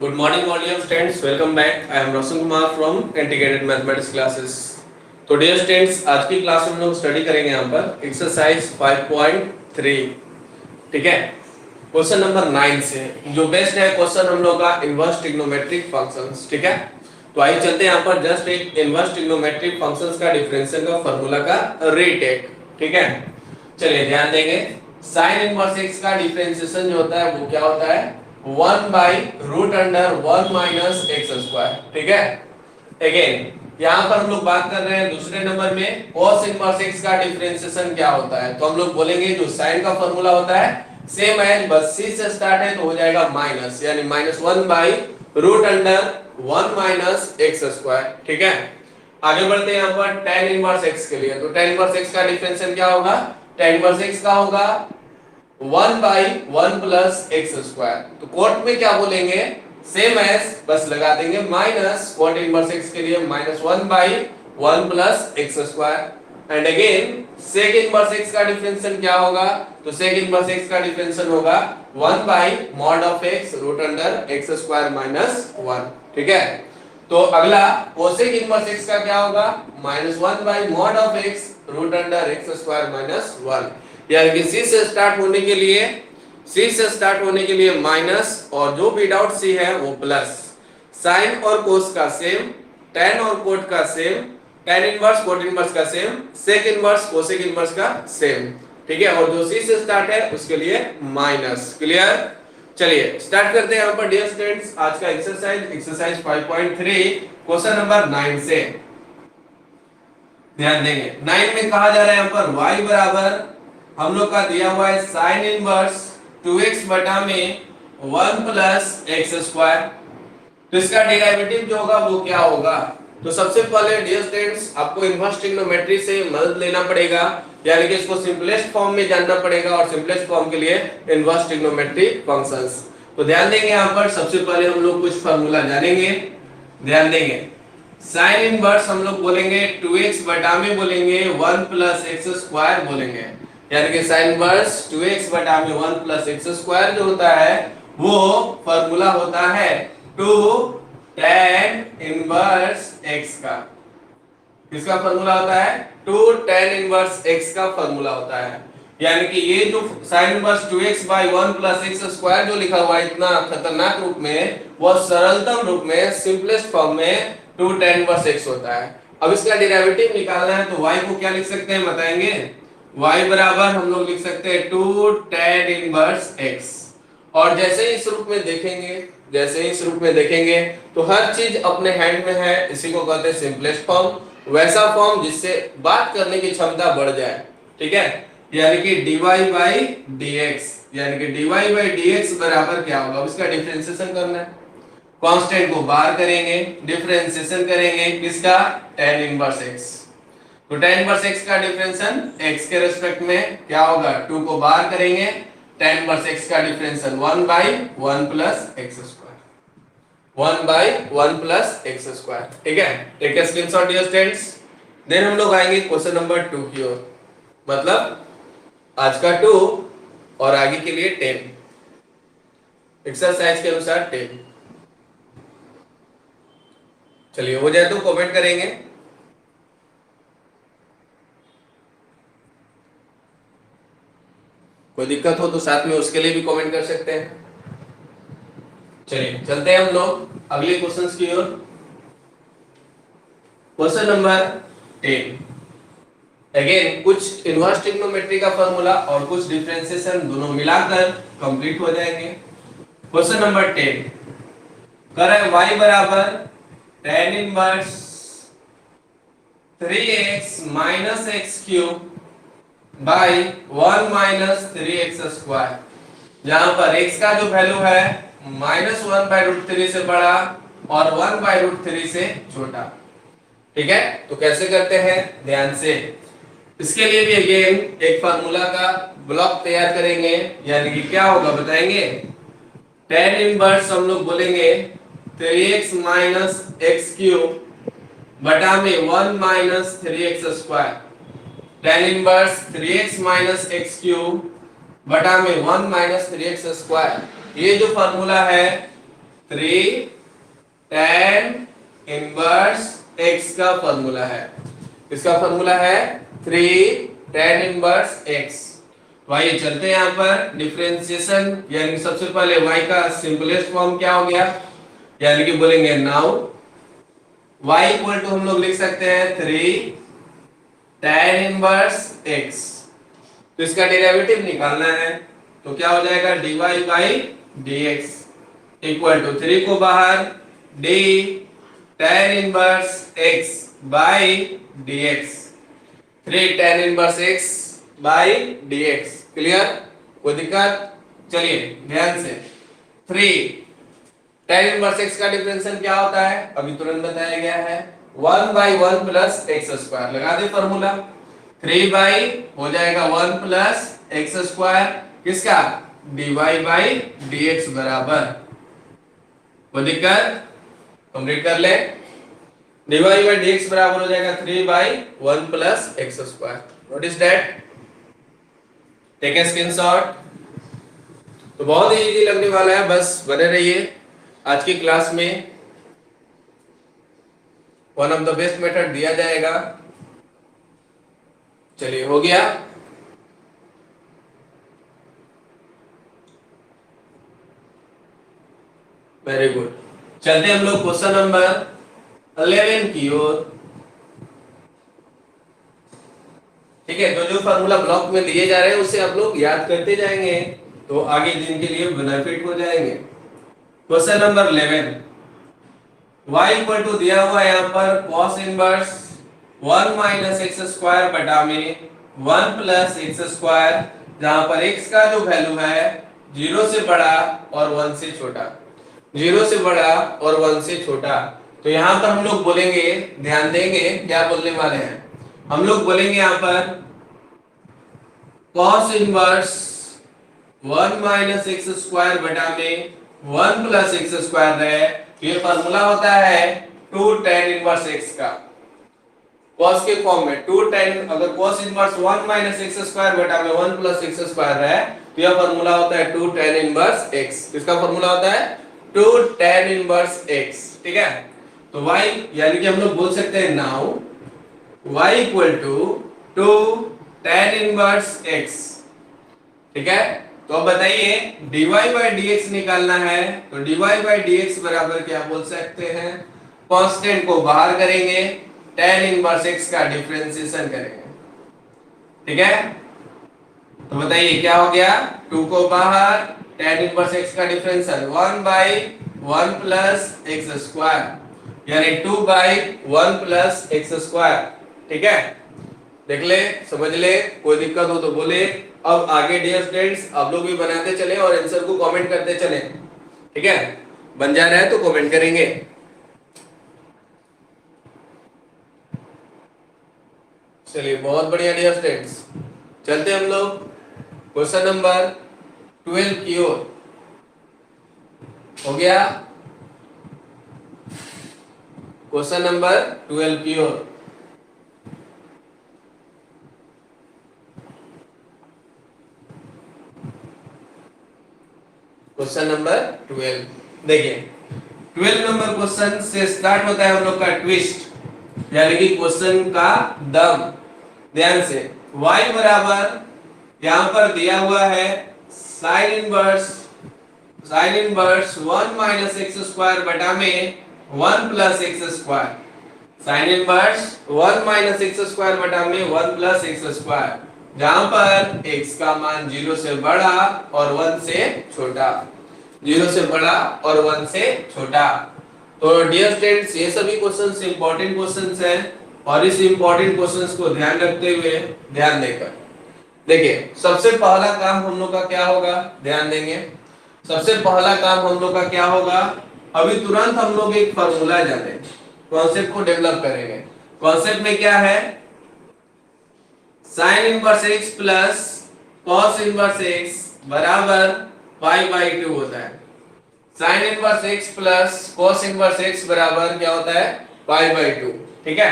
Good morning, all dear students. Welcome back. I am Roshan Kumar from Integrated Mathematics Classes. तो dear students, आज की class में हम लोग स्टडी करेंगे यहाँ पर एक्सरसाइज 5.3. ठीक है, क्वेश्चन नंबर 9 से जो बेस्ट है क्वेश्चन हम लोग का इनवर्स ट्रिग्नोमेट्रिक फंक्शंस. ठीक है, तो आइए चलते हैं यहाँ पर जस्ट एक इनवर्स ट्रिग्नोमेट्रिक फंक्शंस का डिफरेंशियल का फार्मूला का रीटेक. ठीक है, चलिए ध्यान देंगे. साइन इनवर्स x का डिफरेंशिएशन जो होता है वो क्या होता है 1 by root under 1 minus x square. ठीक है, अगेन यहाँ पर हम लोग बात कर रहे हैं दूसरे नंबर में cos इनवर्स x का डिफरेंशिएशन क्या होता है. तो हम लोग बोलेंगे जो साइन का फार्मूला होता है सेम है, बस c से स्टार्ट है तो हो जाएगा माइनस, यानी -1 by root under 1 minus x square. ठीक है, आगे बढ़ते हैं यहाँ पर tan इनवर्स x के लिए. तो tan इनवर्स x का डिफरेंशिएशन क्या होगा, tan इनवर्स x का होगा 1 बाई 1 प्लस एक्स स्क्वायर. तो कोट में क्या बोलेंगे सेम एज, बस लगा देंगे माइनस कोट इनवर्स x के लिए -1 by 1 plus x square. And again sec inverse x का डिफरेंशिएशन क्या होगा, तो सेक इनवर्स x का डिफरेंशिएशन होगा 1 by mod of x root under x square minus 1. ठीक है, तो अगला कोसेक इनवर्स x का क्या होगा -1 by mod of x root under x square minus 1. यानी कि c से स्टार्ट होने के लिए माइनस और जो विदाउट c है वो प्लस. साइन और कोस का सेम, tan और कोट का same, tan inverse cot inverse का same, sec inverse cosec inverse का सेम. ठीक है, और जो c से स्टार्ट है उसके लिए माइनस. क्लियर, चलिए स्टार्ट करते हैं यहाँ पर डियर स्टूडेंट्स आज का एक्सरसाइज 5.3 क्वेश्चन नंबर 9 से. ध्यान देंगे 9 में कहा जा रहा है यहाँ पर y बराबर हम लोग का दिया हुआ है साइन इनवर्स 2x बटा में 1 प्लस एक्स स्क्वायर. तो इसका डेरिवेटिव जो होगा वो क्या होगा. तो सबसे पहले डियर स्टूडेंट्स आपको इनवर्स ट्रिग्नोमेट्री से मदद लेना पड़ेगा, यानी कि इसको सिंपलेस्ट फॉर्म में जानना पड़ेगा और सिंपलेस्ट फॉर्म के लिए इनवर्स ट्रिग्नोमेट्री फंक्शंस. तो ध्यान देंगे यहाँ पर सबसे पहले हम लोग कुछ फार्मूला जानेंगे. ध्यान देंगे साइन इनवर्स हम लोग बोलेंगे 2x बटा में बोलेंगे 1 प्लस एक्स स्क्वायर बोलेंगे, यानी कि साइन इनवर्स 2x बटा में 1 प्लस एक्स स्क्वायर जो होता है वो फार्मूला होता है 2 tan इनवर्स x का. किसका फार्मूला होता है 2 tan इनवर्स x का फार्मूला होता है. यानी कि ये जो sign inverse 2x by 1 plus x square जो लिखा हुआ है इतना खतरनाक रूप में, वो सरलतम रूप में सिंपलेस्ट फॉर्म में 2 tan इनवर्स x होता है. अब इसका डेरिवेटिव निकालना है तो y को क्या लिख सकते हैं बताएंगे. y बराबर हम लोग लिख सकते हैं 2 tan इनवर्स x. और जैसे ही इस रूप में देखेंगे तो हर चीज अपने हैंड में है, इसी को कहते हैं सिंपलेस्ट फॉर्म, वैसा फॉर्म जिससे बात करने की क्षमता बढ़ जाए. ठीक है, यानी कि dy बाई dx, यानी कि dy बाई dx बराबर क्या होगा, इसका डिफरेंशिएशन करना है. कांस्टेंट को बाहर करेंगे, डिफरेंशिएशन करेंगे किसका tan इनवर्स x. तो tan इनवर्स x का डिफरेंशिएशन x के रिस्पेक्ट में क्या होगा 2 को बाहर करेंगे, tan इनवर्स x का differentiation 1 by 1 plus x square, 1 by 1 plus x square. ठीक है, take a screenshot dear students. Then हम लोग आएंगे क्वेश्चन नंबर 2 की ओर, मतलब आज का 2 और आगे के लिए 10, एक्सरसाइज के अनुसार 10. चलिए हो जाए तो कमेंट करेंगे. कोई दिक्कत हो तो साथ में उसके लिए भी कमेंट कर सकते हैं. चलिए चलते हैं हम लोग अगले क्वेश्चंस की ओर. क्वेश्चन नंबर 10 अगेन कुछ इनवर्स ट्रिग्नोमेट्री का फार्मूला और कुछ डिफरेंशिएशन दोनों मिलाकर कंप्लीट हो जाएंगे. क्वेश्चन नंबर 10 कर है y बराबर tan inverse 3x minus x cube by 1 minus 3x square, जहां पर x का जो वैल्यू है -1 बाई रूट 3 से बड़ा और 1 बाई रूट 3 से छोटा. ठीक है, तो कैसे करते हैं ध्यान से. इसके लिए भी अगेन एक फार्मूला का ब्लॉक तैयार करेंगे, यानी कि क्या होगा बताएंगे. tan इनवर्स हम लोग बोलेंगे 3x माइनस एक्स क्यूब बटा में 1 minus 3x square. tan inverse 3x minus x cube बटा में 1 माइनस 3x स्क्वायर. ये जो फार्मूला है 3 tan इनवर्स x का फॉर्मूला है। इसका फॉर्मूला है 3 tan इनवर्स x। तो आइए चलते हैं यहाँ पर डिफरेंशिएशन, यानी सबसे पहले y का सिंपलेस्ट फॉर्म क्या हो गया, यानी कि बोलेंगे नाउ y इक्वल टू हम लोग लिख सकते हैं 3 tan इनवर्स x। तो इसका डेरिवेटिव निकालना है, तो क्या हो जाएगा dy by dx equal to 3 को बाहर d tan inverse x by dx, 3 tan inverse x by dx। Clear, कोई दिक्कत? चलिए ध्यान से, 3 tan इनवर्स x का डिफरेंशियल क्या होता है, अभी तुरंत बताया गया है, 1 बाई 1 प्लस एक्स स्क्वायर। लगा दे फॉर्मूला, 3 बाई हो जाएगा 1 प्लस एक्स स्क्वायर, किसका, dy बाई dx बराबर। कोई दिक्कत? कंप्लीट कर ले, dy बाई dx बराबर हो जाएगा 3 by 1 plus x square. Notice that, take a screenshot. तो बहुत ही इजी लगने वाला है, बस बने रहिए। आज की क्लास में one of the best method दिया जाएगा। चलिए हो गया, वेरी गुड। चलते हम लोग क्वेश्चन नंबर 11 की ओर। ठीक है, जो जो फार्मूला ब्लॉक में दिए जा रहे हैं उससे आप लोग याद करते जाएंगे, तो आगे दिन के लिए बेनिफिट हो जाएंगे। Question number 11, y equal to दिया हुआ है यहाँ पर cos inverse 1 minus x square बटा में 1 प्लस एक्स स्क्वायर, जहां पर x का जो वैल्यू है 0 से बड़ा और 1 से छोटा, 0 से बड़ा और 1 से छोटा। तो यहाँ पर हम लोग बोलेंगे, ध्यान देंगे क्या बोलने वाले हैं, हम लोग बोलेंगे यहाँ पर cos inverse 1 minus x square बटा में 1 प्लस एक्स स्क्वायर है। ये फॉर्मूला होता है 2 tan इनवर्स x का, cos के फॉर्म में 2 tan, अगर cos inverse 1 minus x square बटा में 1 प्लस एक्स स्क्वायर है, तो यह फॉर्मूला होता है 2 tan इनवर्स x। इसका फॉर्मूला होता है 2 tan इनवर्स x। ठीक है, तो y यानी कि हम लोग बोल सकते हैं now y equal to 2 tan inverse x। ठीक है, तो अब बताइए dy बाई dx निकालना है, तो dy बाई dx बराबर क्या बोल सकते हैं, कांस्टेंट को बाहर करेंगे, tan इनवर्स x का डिफरेंशिएशन करेंगे। ठीक है, तो बताइए क्या हो गया, 2 को बाहर, tan इनवर्स x का differential 1 by 1 plus x square, यानी 2 बाई 1 प्लस एक्स स्क्वायर। ठीक है, देख ले, समझ ले, कोई दिक्कत हो तो बोले। अब आगे डियर स्टूडेंट्स आप लोग भी बनाते चले और आंसर को कमेंट करते चले। ठीक है, बन जा रहा है तो कमेंट करेंगे। चलिए बहुत बढ़िया डियर स्टूडेंट्स, चलते हम लोग क्वेश्चन नंबर 12 की ओर। हो गया क्वेश्चन नंबर 12 की ओर। क्वेश्चन नंबर 12 देखिए, 12 नंबर क्वेश्चन से स्टार्ट होता है हम लोग का ट्विस्ट, यानी कि क्वेश्चन का दम। ध्यान से, y बराबर यहां पर दिया हुआ है sine inverse 1 minus x square बटा में 1 plus x square, sine inverse 1 minus x square बटा में 1 प्लस एक्स स्क्वायर, जहां पर x का मान 0 से बड़ा और 1 से छोटा, 0 से बड़ा और 1 से छोटा। तो डियर स्टूडेंट्स, ये सभी क्वेश्चंस इंपॉर्टेंट क्वेश्चंस हैं, और इस इंपॉर्टेंट क्वेश्चंस को ध्यान रखते हुए, ध्यान देकर देखिए, सबसे पहला काम हम लोग का क्या होगा, ध्यान देंगे। सबसे पहला काम हम लोग का क्या होगा, अभी तुरंत हम लोग एक फार्मूला जाने, कॉन्सेप्ट को डेवलप करेंगे। कॉन्सेप्ट में क्या है, sign inverse x plus cos inverse x बराबर पाई बाई 2 होता है। Sign inverse x plus cos inverse x बराबर क्या होता है, पाई बाई 2। ठीक है,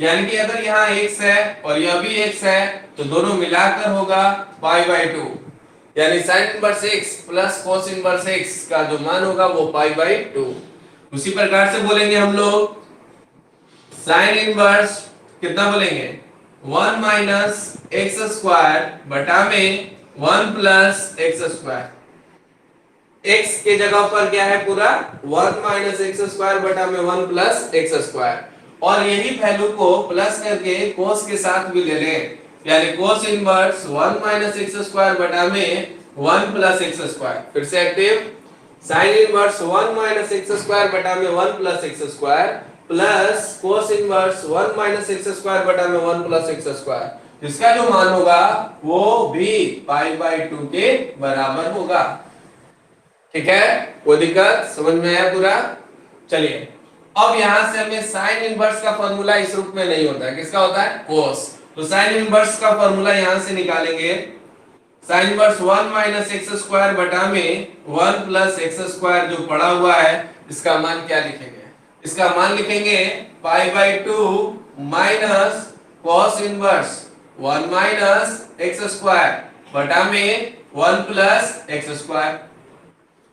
यानी कि अगर यहाँ x है और यह भी x है, तो दोनों मिलाकर होगा पाई बाई 2। यानी sign inverse x plus cos inverse x का जो मान होगा वो पाई बाई 2। उसी प्रकार से बोलेंगे हम लोग साइन इनवर्स कितना बोलेंगे 1 माइनस एक्स स्क्वायर बटा में 1 प्लस एक्स स्क्वायर। x के जगह पर क्या है पूरा 1 माइनस एक्स स्क्वायर बटा में 1 प्लस एक्स स्क्वायर, और यही वैल्यू को प्लस करके कोस के साथ भी ले लें, यानी cos inverse 1 minus x square बटा में 1 प्लस एक्स स्क्वायर। फिर से active sine inverse 1 minus x square बटा में 1 plus x square plus cos inverse 1 minus x square बटा में 1 प्लस एक्स स्क्वायर, इसका जो मान होगा वो भी पाई बाई 2 के बराबर होगा। ठीक है, कोई दिक्कत समझ में आया पूरा? चलिए अब यहां से हमें साइन इनवर्स का फॉर्मूला इस रूप में नहीं होता है, किसका होता है कोस। तो साइन इनवर्स का फॉर्मूला यहां से निकालेंगे, sine inverse 1 minus x square बटा में 1 प्लस एक्स स्क्वायर जो पड़ा हुआ है, इसका मान क्या लिखेंगे? इसका मान लिखेंगे पाई by 2 minus cos inverse 1 minus x square बटा में 1 प्लस एक्स स्क्वायर।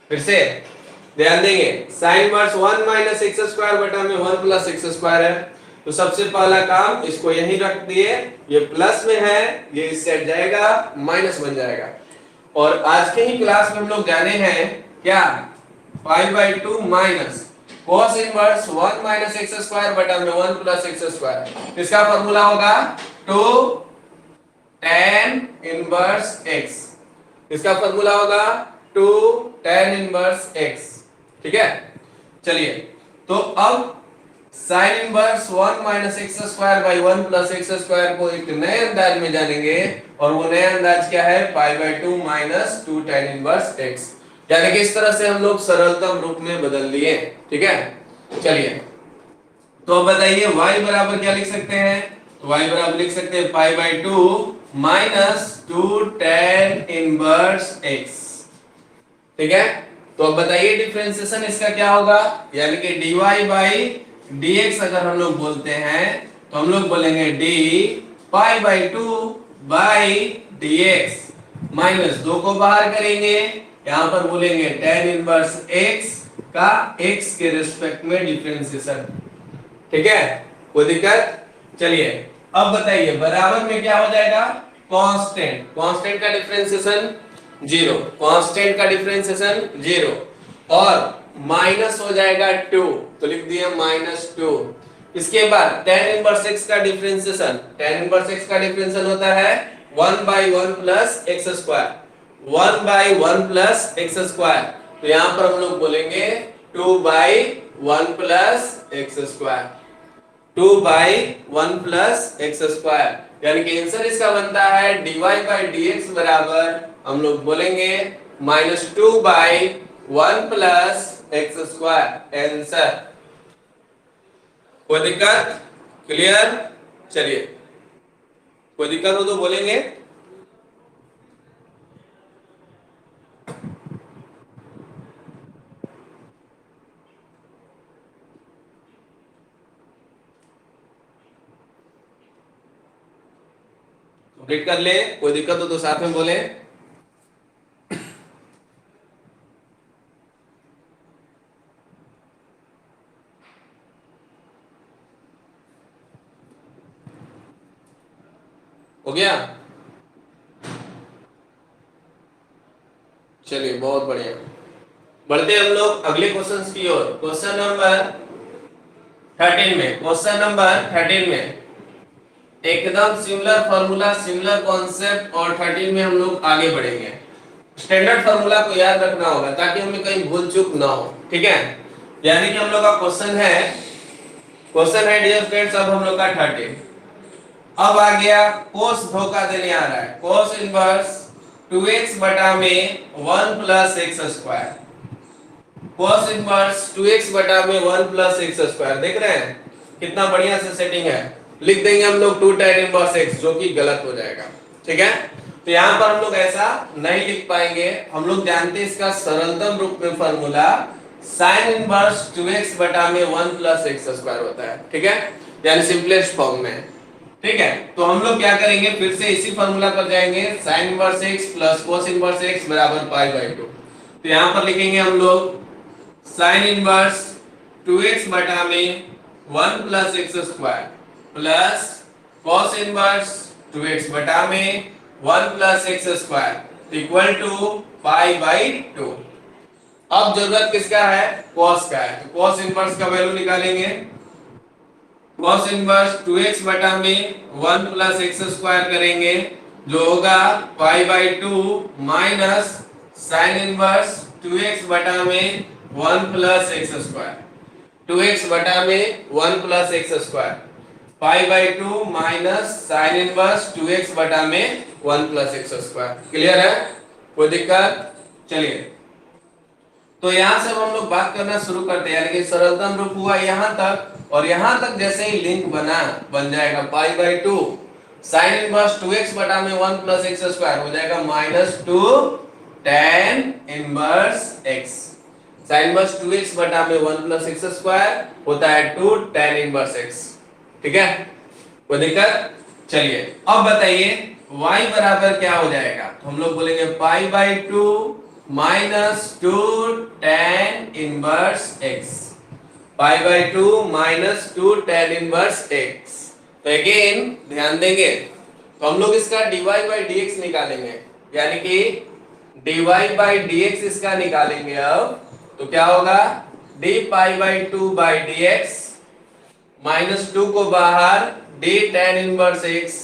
फिर से ध्यान देंगे, sine inverse 1 minus x square बटा में 1 प्लस एक्स स्क्वायर है, तो सबसे पहला काम इसको यहीं रख दिए, ये प्लस में है, ये इससे हट जाएगा, माइनस बन जाएगा। और आज के ही क्लास में हम लोग जाने हैं क्या पाई by 2 minus cos inverse 1 minus x square बटा में 1 प्लस एक्स स्क्वायर, इसका फॉर्मूला होगा 2 tan इनवर्स x, इसका फॉर्मूला होगा 2 tan इनवर्स x। ठीक है, चलिए तो अब sine inverse 1 minus x square by 1 plus x square को एक नए अंदाज में जानेंगे, और वो नया अंदाज क्या है पाई by 2 minus 2 tan inverse x, यानी कि इस तरह से हम लोग सरलतम रूप में बदल लिए। ठीक है, चलिए तो अब बताइए y बराबर क्या लिख सकते हैं? तो y बराबर लिख सकते हैं पाई by 2 minus 2 tan inverse x। ठीक है, तो अब बताइए डिफरेंशिएशन इसका क्या होगा, यानी कि dy बाई dx अगर हम लोग बोलते हैं तो हम लोग बोलेंगे d pi by 2 by dx, minus 2 को बाहर करेंगे, यहां पर बोलेंगे tan इनवर्स x का x के रिस्पेक्ट में डिफरेंशिएशन। ठीक है, कोई दिक्कत? चलिए अब बताइए बराबर में क्या हो जाएगा कांस्टेंट, कांस्टेंट का डिफरेंशिएशन 0, कांस्टेंट का डिफरेंशिएशन 0, और माइनस हो जाएगा 2, तो लिख दिया माइनस 2। इसके बाद tan इनवर्स x का डिफरेंशिएशन, tan इनवर्स x का डिफरेंशिएशन होता है 1 by 1 plus x square, 1 by 1 plus x square, तो यहां पर हम लोग बोलेंगे 2 by 1 plus x square, 2 by 1 plus x square, यानी कि आंसर इसका बनता है dy बाई dx बराबर हम लोग बोलेंगे minus 2 by 1 plus x square answer. कोई दिक्कत? क्लियर? चलिए कोई दिक्कत हो तो बोलेंगे। कंप्लीट कर ले, कोई दिक्कत हो तो साथ में बोले। हो गया? चलिए बहुत बढ़िया, बढ़ते हम लोग अगले क्वेश्चन की ओर। क्वेश्चन नंबर 13 में, क्वेश्चन नंबर 13 में एकदम सिमिलर फार्मूला, सिमिलर कॉन्सेप्ट, और 13 में हम लोग आगे बढ़ेंगे। स्टैंडर्ड फार्मूला को याद रखना होगा ताकि हमें कहीं भूल चूक ना हो। ठीक है, यानी कि हम लोग का क्वेश्चन है डियर फ्रेंड्स, अब हम लोग का 13। अब आ गया कोस धोखा देने आ रहा है, कोस इनवर्स 2x बटा में 1 plus x square, cos inverse 2x बटा में 1 प्लस एक्स स्क्वायर। देख रहे हैं कितना बढ़िया से सेटिंग है। लिख देंगे हम लोग 2 tan इनवर्स x, जो कि गलत हो जाएगा। ठीक है, तो यहां पर हम लोग ऐसा नहीं लिख पाएंगे, हम लोग जानते हैं इसका सरलतम रूप में फार्मूला sin इनवर्स 2x बटा में 1 प्लस एक्स स्क्वायर होता है। ठीक है, यानी सिंपलेस्ट फॉर्म में। ठीक है, तो हम लोग क्या करेंगे, फिर से इसी फॉर्मूला पर जाएंगे, sign inverse x plus cos inverse x बराबर पाई बाई 2। तो यहां पर लिखेंगे हम लोग साइन इनवर्स 2x बटा में 1 plus x square plus cos inverse 2x बटा में 1 plus x square equal to pi by 2। अब जरूरत किसका है, कॉस का है, तो कॉस इनवर्स का वैल्यू निकालेंगे। कॉस इनवर्स 2x बटा में 1 प्लस एक्स स्क्वायर करेंगे, जो होगा पाई by 2 minus sign inverse 2x बटा में 1 प्लस एक्स स्क्वायर, 2x बटा में 1 plus x square, pi by 2 minus sign inverse 2x बटा में 1 प्लस एक्स स्क्वायर। क्लियर है, कोई दिक्कत? चलिए, तो यहां से हम लोग बात करना शुरू करते हैं, यानी कि सरलतम रूप हुआ यहां तक, और यहां तक जैसे ही लिंक बन जाएगा पाई बाई 2 साइन इनवर्स 2x बटा में 1 प्लस एक्स स्क्वायर हो जाएगा minus 2 tan inverse x। Sign inverse 2x बटा में 1 प्लस एक्स स्क्वायर होता है 2 tan इनवर्स x। ठीक है, कोई दिक्कत? चलिए अब बताइए y बराबर क्या हो जाएगा, तो हम लोग बोलेंगे पाई by 2 minus 2 tan inverse x, pi by 2 minus 2 tan inverse x। तो अगेन ध्यान देंगे, तो हम लोग इसका dy बाई dx निकालेंगे, यानी कि dy बाई dx इसका निकालेंगे। अब तो क्या होगा, d pi by 2 by dx minus 2 को बाहर d tan inverse x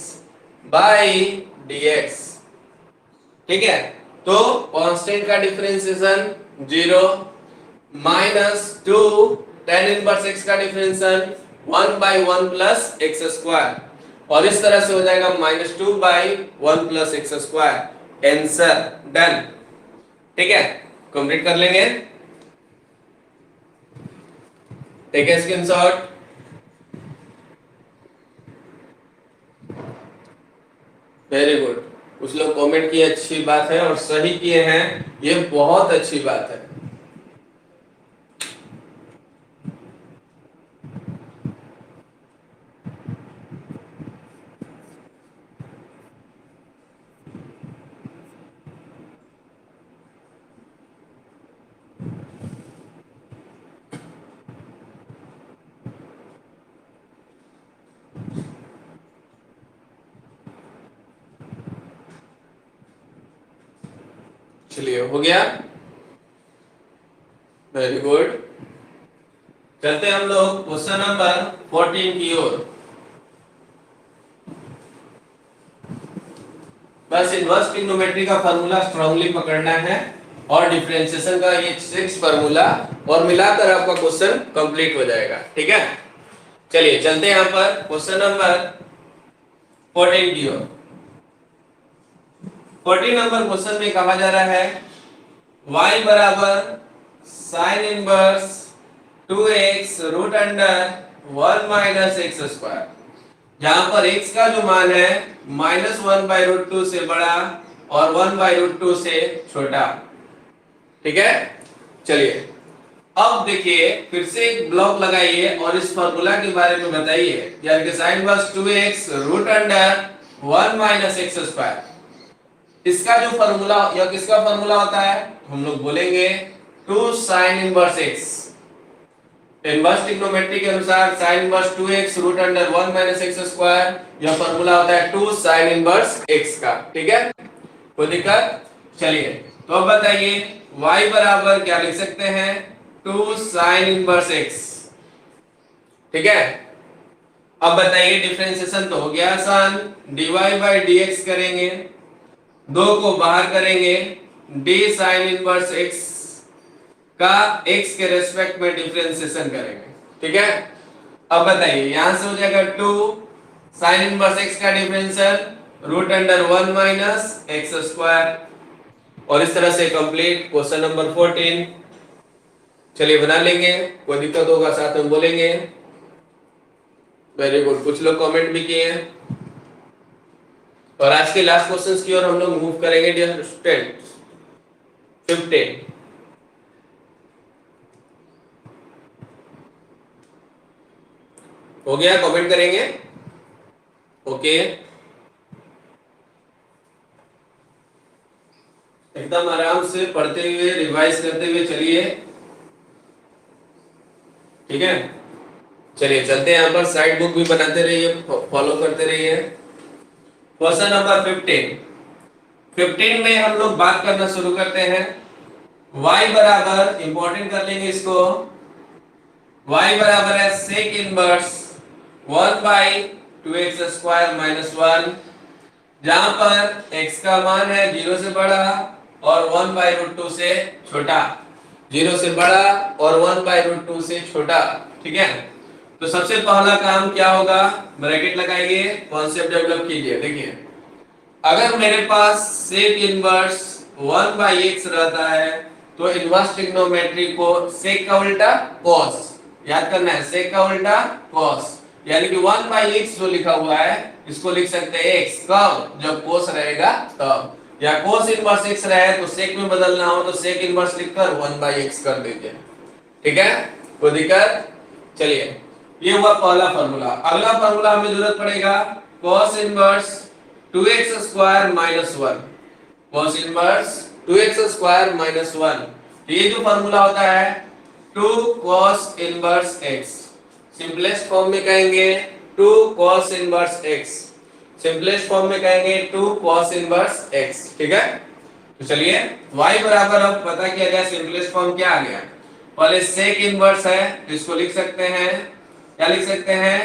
by dx। ठीक है, तो कांस्टेंट का differentiation 0 minus 2 tan inverse x का differentiation 1 by 1 plus x square, और इस तरह से हो जाएगा minus 2 by 1 plus x square. Answer done. ठीक है, कंप्लीट कर लेंगे, take a screenshot. Very good, कुछ लोग कमेंट किए अच्छी बात है, और सही किए हैं, ये बहुत अच्छी बात है। चलिए, हो गया, वेरी गुड। चलते हम लोग क्वेश्चन नंबर 14 की ओर। बस इनवर्स ट्रिग्नोमेट्री का फार्मूला स्ट्रांगली पकड़ना है, और डिफरेंशिएशन का ये 6 फार्मूला, और मिलाकर आपका क्वेश्चन कंप्लीट हो जाएगा। ठीक है, चलिए चलते हैं यहाँ पर क्वेश्चन नंबर 14 की ओर। 14 नंबर क्वेश्चन में कहा जा रहा है y बराबर sine inverse 2x root under 1 minus x square, जहां पर x का जो मान है माइनस 1 बाई रूट 2 से बड़ा और 1 बाई रूट 2 से छोटा। ठीक है, चलिए अब देखिए, फिर से एक ब्लॉक लगाइए और इस फार्मूला के बारे में बताइए, यानी कि sine inverse 2x root under 1 minus x square, इसका जो फार्मूला या किसका फार्मूला होता है, हम लोग बोलेंगे 2 sine inverse x। Inverse trigonometry के अनुसार sine inverse 2x root under 1 minus x square, यह फार्मूला होता है 2 साइन इनवर्स x का। ठीक है, कोई दिक्कत? चलिए, तो अब बताइए y बराबर क्या लिख सकते हैं, 2 साइन इनवर्स x। ठीक है, अब बताइए डिफरेंशिएशन तो हो गया आसान, dy बाई dx करेंगे, 2 को बाहर करेंगे, d साइन इनवर्स x का x के रेस्पेक्ट में डिफरेंशिएशन करेंगे। ठीक है, अब बताइए यहां से हो जाएगा 2 साइन इनवर्स x का differential root under 1 minus x square, और इस तरह से कंप्लीट क्वेश्चन नंबर 14। चलिए बना लेंगे, कोई दिक्कत होगा साथ में बोलेंगे। वेरी गुड, कुछ लोग कमेंट भी किए हैं, और आज के लास्ट क्वेश्चंस की ओर हम लोग मूव करेंगे डियर स्टूडेंट्स। 15 हो गया, कमेंट करेंगे, ओके, एकदम आराम से पढ़ते हुए रिवाइज करते हुए चलिए, ठीक है। चलिए चलते हैं, यहाँ पर साइड बुक भी बनाते रहिए, फॉलो करते रहिए। क्वेश्चन नंबर 15 में हम लोग बात करना शुरू करते हैं। y बराबर, इंपॉर्टेंट कर लेंगे इसको, y बराबर है sec inverse 1 by 2x square minus 1, जहां पर x का मान है 0 से बड़ा और 1 बाई रूट 2 से छोटा, 0 से बड़ा और 1 बाई रूट 2 से छोटा, ठीक है। तो सबसे पहला काम क्या होगा, ब्रैकेट लगाइए, कॉन्सेप्ट डेवलप कीजिए। देखिए, अगर मेरे पास सेक इनवर्स 1 बाई x रहता है तो इनवर्स ट्रिग्नोमेट्री को सेक का उल्टा cos, याद करना है, सेक का उल्टा cos, यानी कि 1 बाई x जो लिखा हुआ है इसको लिख सकते हैं x, कब, जब cos रहेगा तब, या cos इनवर्स x रहे तो सेक में बदलना हो तो सेक इनवर्स लिखकर 1 बाई x कर दीजिए, ठीक है, कोई दिक्कत। चलिए, ये हुआ पहला फार्मूला। अगला फार्मूला हमें जरूरत पड़ेगा cos inverse 2x square minus 1, cos inverse 2x square minus 1, ये जो फार्मूला होता है 2 cos inverse x, simplest form में कहेंगे 2 cos inverse x, simplest form में कहेंगे 2 cos इनवर्स x, ठीक है। तो चलिए, y बराबर, अब पता किया गया सिंपलेस्ट फॉर्म क्या आ गया, पहले सेक इनवर्स है तो इसको लिख सकते हैं, क्या लिख सकते हैं,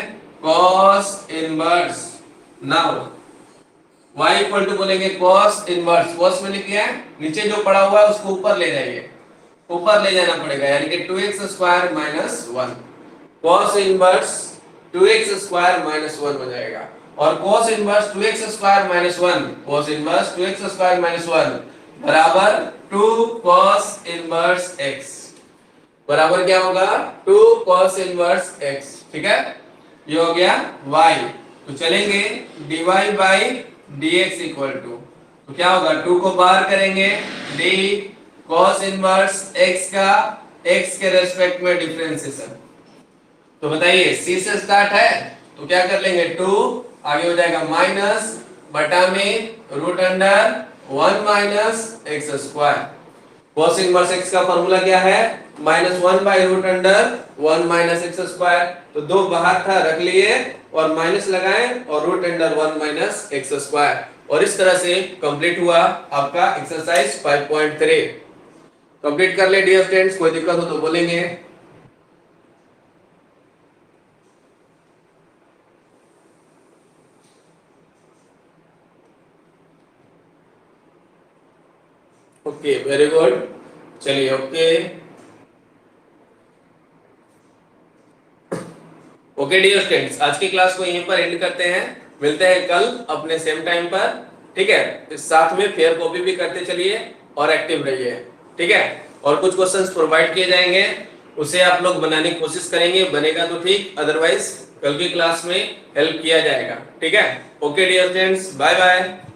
cos inverse, now y equal to बोलेंगे cos इनवर्स, cos में लिखिए, नीचे जो पड़ा हुआ है उसको ऊपर ले जाइए, ऊपर ले जाना पड़ेगा, यानी कि 2x square minus 1, cos inverse 2x square minus 1 हो जाएगा, और cos inverse 2x square minus 1, cos inverse 2x square minus 1 बराबर 2 cos इनवर्स x, बराबर क्या होगा, 2 cos इनवर्स x, ठीक है। ये हो गया y, तो चलेंगे dy by dx equal to, तो क्या होगा, 2 को बाहर करेंगे, d cos इनवर्स x का x के रेस्पेक्ट में डिफरेंशिएशन, तो बताइए c से स्टार्ट है तो क्या कर लेंगे, 2 आगे हो जाएगा माइनस बटा में root under 1 minus x square, cos inverse x का फार्मूला क्या है, minus 1 by root under 1 minus x square, तो 2 बाहर था रख लिए और माइनस लगाएं और root under 1 minus x square, और इस तरह से कंप्लीट हुआ आपका एक्सरसाइज 5.3। कंप्लीट कर ले डियर स्टूडेंट्स, कोई दिक्कत हो तो बोलेंगे। ओके, वेरी गुड, चलिए ओके डियर स्टूडेंट्स, आज की क्लास को यहीं पर एंड करते हैं, मिलते हैं कल अपने सेम टाइम पर, ठीक है। इस साथ में फेयर कॉपी भी करते चलिए और एक्टिव रहिए, ठीक है। और कुछ क्वेश्चंस प्रोवाइड किए जाएंगे, उसे आप लोग बनाने की कोशिश करेंगे, बनेगा तो ठीक, अदरवाइज कल की क्लास में हेल्प किया जाएगा, ठीक है। Okay dear students, bye bye.